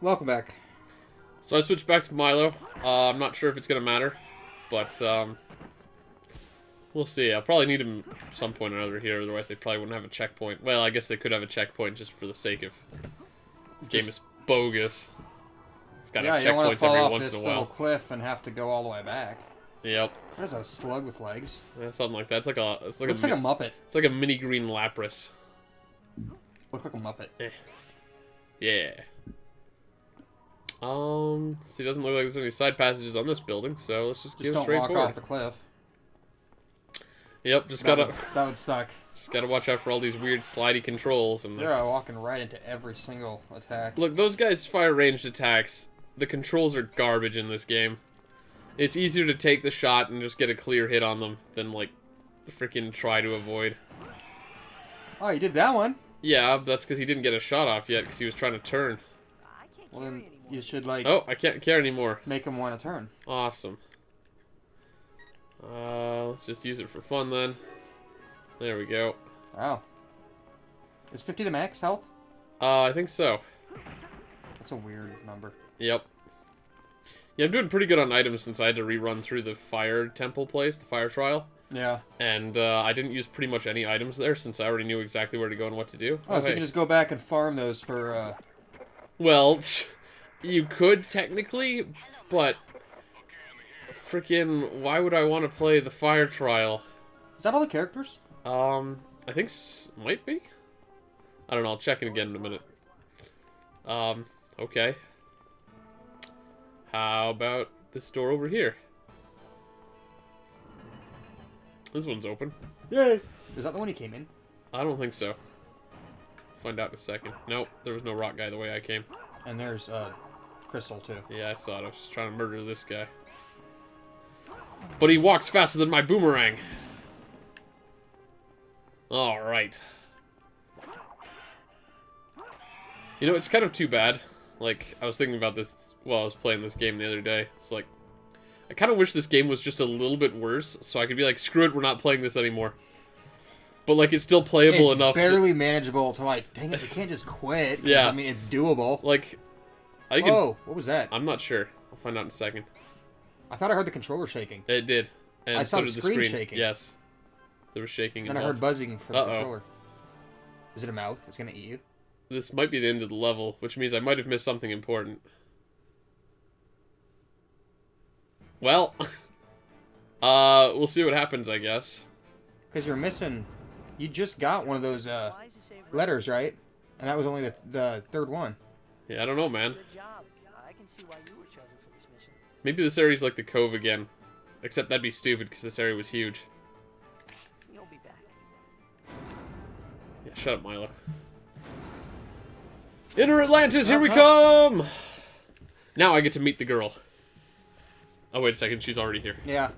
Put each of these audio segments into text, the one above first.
Welcome back. So I switched back to Milo. I'm not sure if it's gonna matter, but we'll see. I'll probably need him at some point or another here, otherwise they probably wouldn't have a checkpoint. Well, I guess they could have a checkpoint just for the sake of this game is bogus. It's got Yeah, you don't want to checkpoints fall every off once this in a little while. cliff and have to go all the way back. Yep. There's a slug with legs. Yeah, something like that. It's like a Looks like a Muppet. It's like a mini green Lapras. Looks like a Muppet. Yeah. See, it doesn't look like there's any side passages on this building, so let's just go don't straight walk forward. off the cliff. Yep, just That gotta would suck. just gotta watch out for all these weird slidey controls and. They're walking right into every single attack. Look, those guys fire ranged attacks. The controls are garbage in this game. It's easier to take the shot and just get a clear hit on them than like freaking try to avoid. Oh, you did that one? Yeah, that's because he didn't get a shot off yet because he was trying to turn. Well, then you should like. Oh, I can't care anymore. Make him want to turn. Awesome. Let's just use it for fun then. There we go. Wow. Is 50 the max health? I think so. That's a weird number. Yep. Yeah, I'm doing pretty good on items since I had to rerun through the fire temple place, the fire trial. Yeah. And I didn't use pretty much any items there since I already knew exactly where to go and what to do. Oh, so you can just go back and farm those for, Well, you could technically, but freaking why would I want to play the fire trial? Is that all the characters? I think might be. I don't know. I'll check it again in a minute. Okay. How about this door over here? This one's open. Yay! Is that the one you came in? I don't think so. Find out in a second. Nope, there was no rock guy the way I came. And there's, Crystal, too. Yeah, I saw it. I was just trying to murder this guy. But he walks faster than my boomerang. Alright. You know, it's kind of too bad. Like, I was thinking about this while I was playing this game the other day. It's like, I kind of wish this game was just a little bit worse, so I could be like, screw it, we're not playing this anymore. But, like, it's still playable enough. It's barely manageable to, like, dang it, we can't just quit. Yeah. I mean, it's doable. Like, I can... Oh, what was that? I'm not sure. I'll find out in a second. I thought I heard the controller shaking. It did. And I saw so the did the screen screen shaking. Yes. There was shaking Then I involved. heard buzzing from the controller. Is it a mouth? It's gonna eat you? This might be the end of the level, which means I might have missed something important. Well, we'll see what happens, I guess. Because you're missing... You just got one of those, letters, right? And that was only the third one. Yeah, I don't know, man. Good job. I can see why you were chosen for this mission. Maybe this area's like the Cove again. Except that'd be stupid, because this area was huge. You'll be back. Yeah, shut up, Milo. Inner Atlantis, here we come! Now I get to meet the girl. Oh, wait a second, she's already here. Yeah.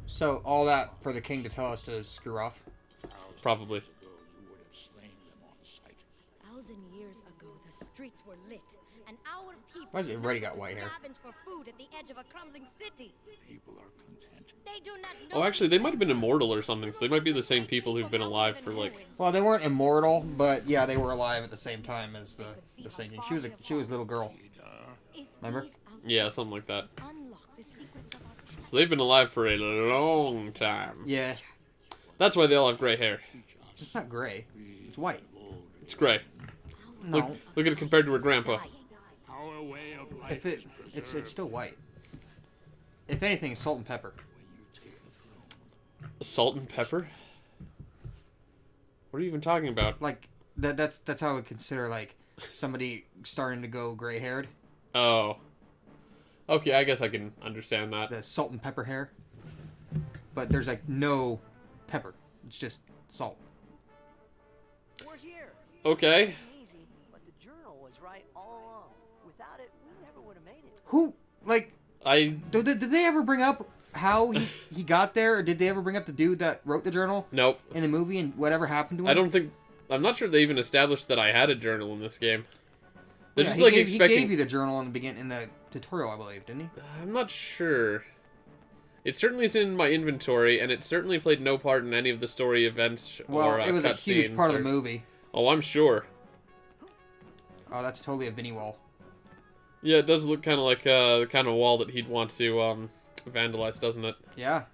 So, all that for the king to tell us to screw off? Probably. 1,000 years ago, the streets were lit, and our people Why has it already got white hair? scavenged for food at the edge of a crumbling city. People are content. They do not know. Oh, actually, they might have been immortal or something, so they might be the same people who've been alive for, like... Well, they weren't immortal, but yeah, they were alive at the same time as the singing. She was a little girl. Remember? Yeah, something like that. Unlock the secrets of our So they've been alive for a long time. Yeah. That's why they all have gray hair. It's not gray. It's white. It's gray. No. Look at it compared to her grandpa. Our way of life. If it's still white. If anything, it's salt and pepper. Salt and pepper? What are you even talking about? Like that's how I would consider like somebody starting to go gray haired. Oh. Okay, I guess I can understand that. The salt and pepper hair. But there's like no pepper. It's just salt. We're here. Okay. Easy, but the journal was right all along. Without it, we never would have made it. Who like I... did they ever bring up how he got there, or did they ever bring up the dude that wrote the journal Nope. in the movie and whatever happened to him? I don't think... I'm not sure they even established that I had a journal in this game. They're Yeah, just he like gave, expecting... he gave you the journal in the tutorial, I believe, didn't he? I'm not sure. It certainly is in my inventory, and it certainly played no part in any of the story events Well, or it was a huge cutscenes part of or- the movie. Oh, I'm sure. Oh, that's totally a Vinny wall. Yeah, it does look kind of like the kind of wall that he'd want to vandalize, doesn't it? Yeah.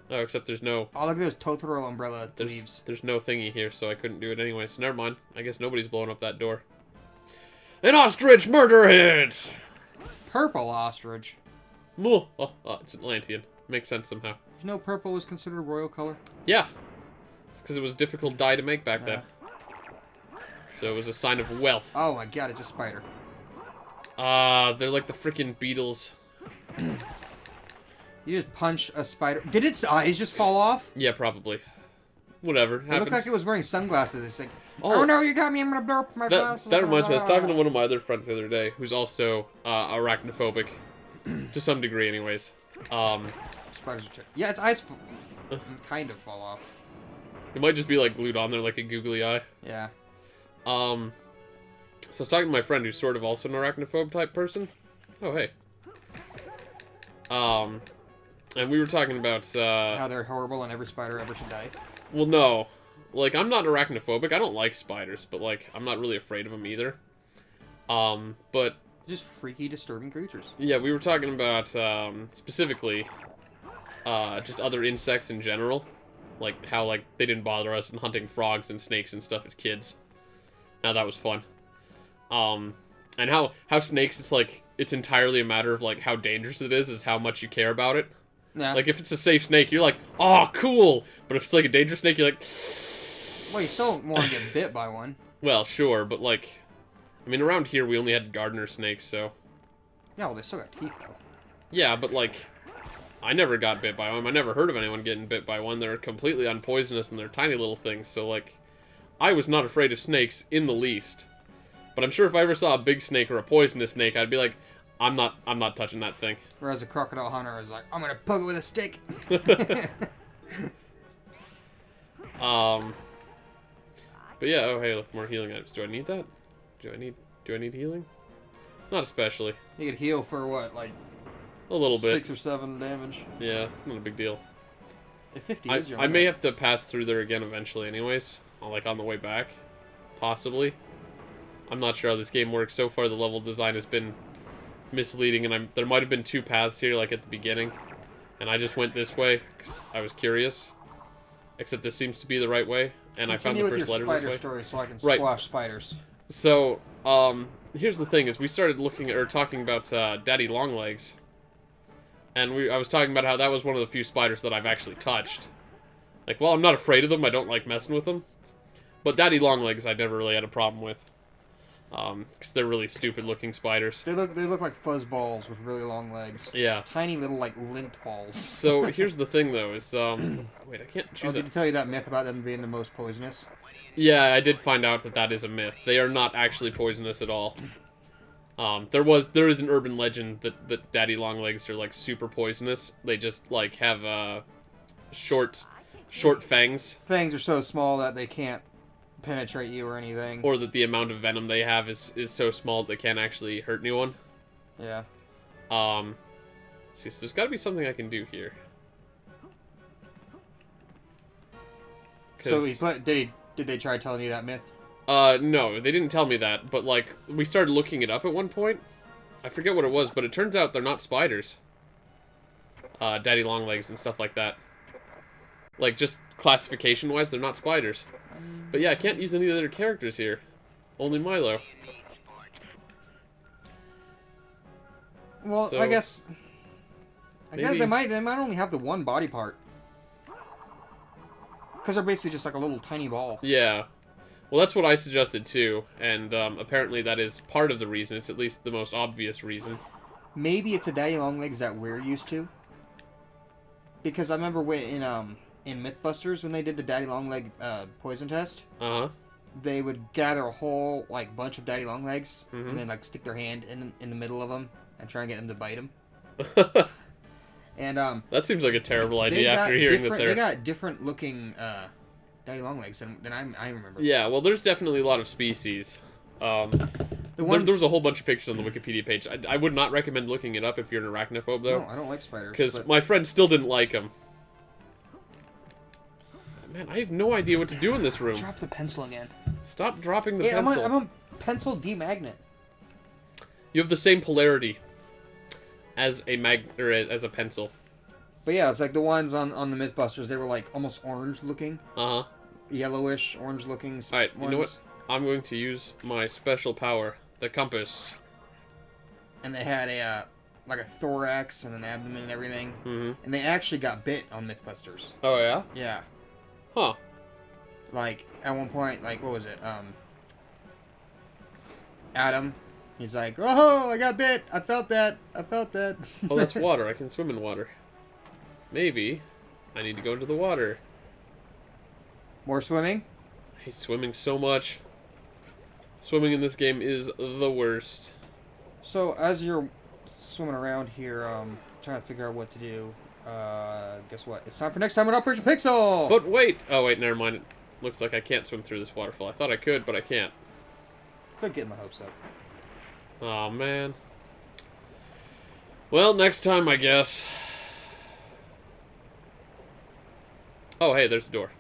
Oh, except there's no... Oh, look at those Totoro umbrella leaves. There's no thingy here, so I couldn't do it anyway. So never mind. I guess nobody's blowing up that door. An ostrich murder hit! Purple ostrich. Oh, it's Atlantean. Makes sense somehow. Did you know purple was considered a royal color? Yeah. It's because it was a difficult dye to make back then. So it was a sign of wealth. Oh my god, it's a spider. They're like the freaking beetles. You just punch a spider. Did its eyes just fall off? Yeah, probably. Whatever. It looked like it was wearing sunglasses. It's like, Oh. oh no, you got me, I'm gonna blow up my glasses. That reminds me, I was talking to one of my other friends the other day, who's also arachnophobic. To some degree, anyways. Spiders are yeah, its eyes kind of fall off. It might just be like glued on there like a googly eye. Yeah. So I was talking to my friend who's sort of also an arachnophobe type person. Oh, hey. And we were talking about, How they're horrible and every spider ever should die. well, no. Like, I'm not arachnophobic. I don't like spiders, but, like, I'm not really afraid of them either. But... Just freaky, disturbing creatures. Yeah, we were talking about, specifically, just other insects in general. Like, how, like, they didn't bother us in hunting frogs and snakes and stuff as kids. Now that was fun. And how snakes, it's like, it's entirely a matter of, like, how dangerous it is how much you care about it. Yeah. Like, if it's a safe snake, you're like, oh, cool! But if it's, like, a dangerous snake, you're like... Well, you still don't want to get bit by one. Well, sure, but, like... I mean, around here, we only had gardener snakes, so... Yeah, well, they still got teeth, though. Yeah, but, like... I never got bit by one. I never heard of anyone getting bit by one. They're completely unpoisonous, and they're tiny little things, so, like... I was not afraid of snakes in the least. But I'm sure if I ever saw a big snake or a poisonous snake, I'd be like, I'm not touching that thing. Whereas a crocodile hunter is like, I'm gonna poke it with a stick. But yeah, oh hey, look, more healing items. Do I need that? Do I need healing? Not especially. You could heal for what, like A little bit. 6 or 7 damage. Yeah, it's not a big deal. If 50 I, is your I may limit. have to pass through there again eventually anyways. Like on the way back. Possibly. I'm not sure how this game works. So far the level design has been misleading, and there might have been 2 paths here like at the beginning. And I just went this way because I was curious. Except this seems to be the right way. And I found the first letter this way. Story so I can Right. squash spiders. So, here's the thing, is we started looking at, or talking about, Daddy Longlegs. And I was talking about how that was one of the few spiders that I've actually touched. Like, well, I'm not afraid of them, I don't like messing with them. But Daddy Longlegs I never really had a problem with. Because they're really stupid looking spiders. They look like fuzz balls with really long legs. Yeah. Tiny little, like, lint balls. So, here's the thing, though, is, wait, I can't Oh, choose did it. he tell you that myth about them being the most poisonous? Yeah, I did find out that that is a myth. They are not actually poisonous at all. There is an urban legend that Daddy Longlegs are, like, super poisonous. They just, like, have, short fangs. Fangs are so small that they can't penetrate you or anything. Or that the amount of venom they have is so small that they can't actually hurt anyone. Yeah. Let's see, so there's gotta be something I can do here. So did they try telling you that myth? No, they didn't tell me that, but, like, we started looking it up at one point. I forget what it was, but it turns out they're not spiders. Daddy Longlegs and stuff like that. Like, just classification-wise, they're not spiders. But yeah, I can't use any of the other characters here. Only Milo. Well, So, I guess maybe- they might only have the one body part. Because they're basically just like a little tiny ball. Yeah. Well, that's what I suggested too, and apparently that is part of the reason. It's at least the most obvious reason. Maybe it's a Daddy Longlegs that we're used to. Because I remember in Mythbusters when they did the Daddy Longleg poison test, Uh-huh. they would gather a whole like bunch of Daddy Longlegs Mhm. and then like stick their hand in the middle of them and try and get them to bite them. And That seems like a terrible they idea after hearing that they they're... got different looking Daddy Longlegs than I remember. Yeah, well, there's definitely a lot of species. The ones... There was a whole bunch of pictures on the Wikipedia page. I would not recommend looking it up if you're an arachnophobe, though. No, I don't like spiders. Because but... my friend still didn't like them. Man, I have no idea what to do in this room. Drop the pencil again. Stop dropping the Yeah, pencil. I'm a pencil demagnet. You have the same polarity as a as a pencil. But yeah, it's like the ones on the Mythbusters. They were like almost orange looking, yellowish, orange looking. All right, you know what? I'm going to use my special power, the compass. And they had a like a thorax and an abdomen and everything. Mm-hmm. And they actually got bit on Mythbusters. Oh yeah? Yeah. Huh. Like at one point, like what was it? Adam, he's like, "Oh, I got bit. I felt that. I felt that." Oh, that's water. I can swim in water. Maybe I need to go into the water. More swimming? I hate swimming so much. Swimming in this game is the worst. So as you're swimming around here, trying to figure out what to do. Guess what? It's time for next time on Operation Pixel. But wait! Oh wait, never mind. It looks like I can't swim through this waterfall. I thought I could, but I can't. Quit getting my hopes up. Oh man. Well, next time, I guess. Oh, hey, there's a door.